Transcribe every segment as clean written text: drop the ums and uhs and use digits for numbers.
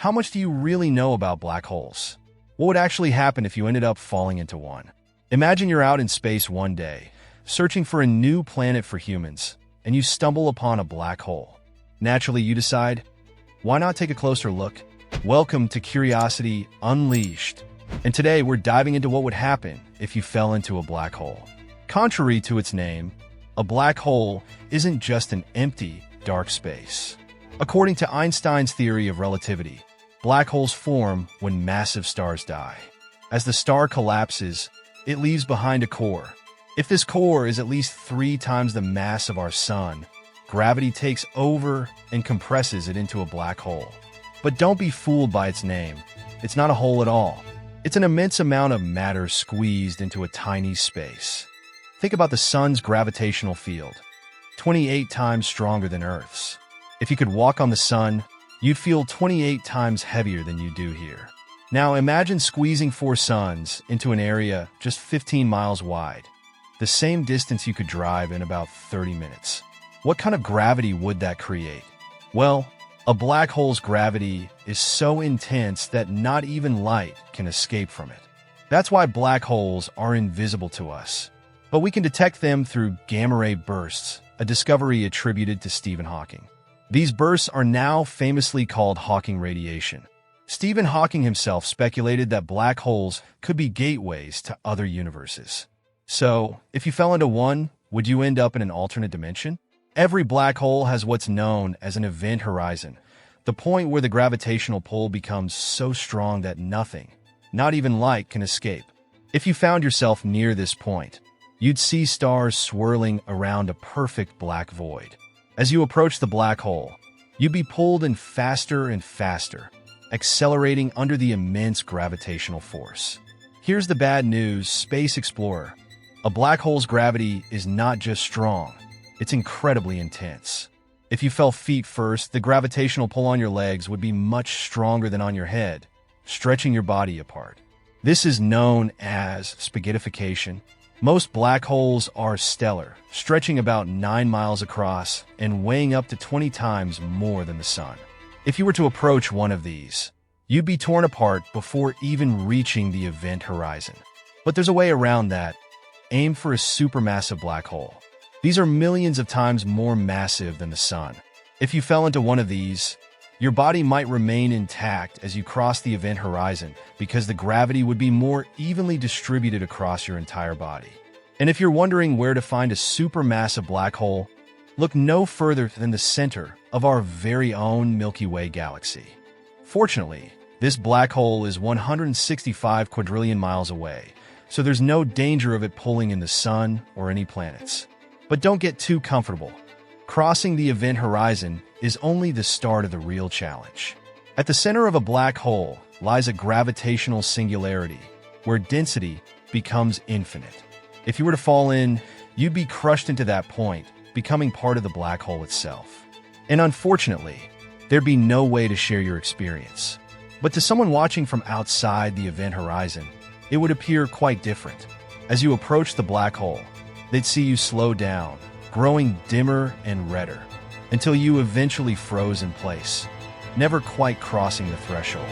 How much do you really know about black holes? What would actually happen if you ended up falling into one? Imagine you're out in space one day, searching for a new planet for humans, and you stumble upon a black hole. Naturally, you decide, why not take a closer look? Welcome to Curiosity Unleashed. And today we're diving into what would happen if you fell into a black hole. Contrary to its name, a black hole isn't just an empty, dark space. According to Einstein's theory of relativity, black holes form when massive stars die. As the star collapses, it leaves behind a core. If this core is at least 3 times the mass of our sun, gravity takes over and compresses it into a black hole. But don't be fooled by its name. It's not a hole at all. It's an immense amount of matter squeezed into a tiny space. Think about the sun's gravitational field, 28 times stronger than Earth's. If you could walk on the sun, you'd feel 28 times heavier than you do here. Now imagine squeezing 4 suns into an area just 15 miles wide, the same distance you could drive in about 30 minutes. What kind of gravity would that create? Well, a black hole's gravity is so intense that not even light can escape from it. That's why black holes are invisible to us. But we can detect them through gamma-ray bursts, a discovery attributed to Stephen Hawking. These bursts are now famously called Hawking radiation. Stephen Hawking himself speculated that black holes could be gateways to other universes. So, if you fell into one, would you end up in an alternate dimension? Every black hole has what's known as an event horizon, the point where the gravitational pull becomes so strong that nothing, not even light, can escape. If you found yourself near this point, you'd see stars swirling around a perfect black void. As you approach the black hole, you'd be pulled in faster and faster, accelerating under the immense gravitational force. Here's the bad news, space explorer. A black hole's gravity is not just strong, it's incredibly intense. If you fell feet first, the gravitational pull on your legs would be much stronger than on your head, stretching your body apart. This is known as spaghettification. Most black holes are stellar, stretching about 9 miles across and weighing up to 20 times more than the sun. If you were to approach one of these, you'd be torn apart before even reaching the event horizon. But there's a way around that. Aim for a supermassive black hole. These are millions of times more massive than the sun. If you fell into one of these, your body might remain intact as you cross the event horizon because the gravity would be more evenly distributed across your entire body. And if you're wondering where to find a supermassive black hole, look no further than the center of our very own Milky Way galaxy. Fortunately, this black hole is 165 quadrillion miles away, so there's no danger of it pulling in the sun or any planets. But don't get too comfortable. Crossing the event horizon is only the start of the real challenge. At the center of a black hole lies a gravitational singularity, where density becomes infinite. If you were to fall in, you'd be crushed into that point, becoming part of the black hole itself. And unfortunately, there'd be no way to share your experience. But to someone watching from outside the event horizon, it would appear quite different. As you approach the black hole, they'd see you slow down, growing dimmer and redder, until you eventually froze in place, never quite crossing the threshold.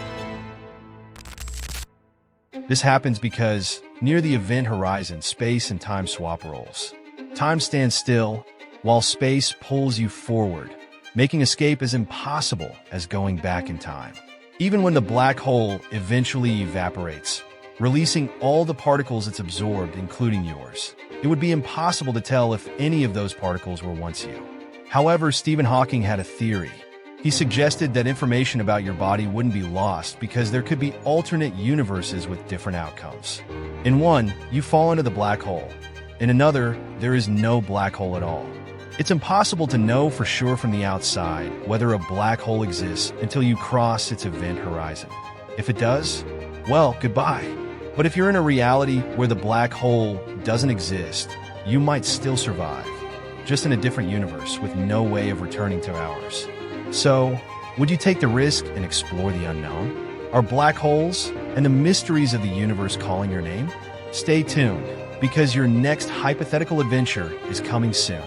This happens because, near the event horizon, space and time swap roles. Time stands still, while space pulls you forward, making escape as impossible as going back in time. Even when the black hole eventually evaporates, releasing all the particles it's absorbed, including yours, it would be impossible to tell if any of those particles were once you. However, Stephen Hawking had a theory. He suggested that information about your body wouldn't be lost because there could be alternate universes with different outcomes. In one, you fall into the black hole. In another, there is no black hole at all. It's impossible to know for sure from the outside whether a black hole exists until you cross its event horizon. If it does, well, goodbye. But if you're in a reality where the black hole doesn't exist, you might still survive, just in a different universe with no way of returning to ours. So, would you take the risk and explore the unknown? Are black holes and the mysteries of the universe calling your name? Stay tuned, because your next hypothetical adventure is coming soon.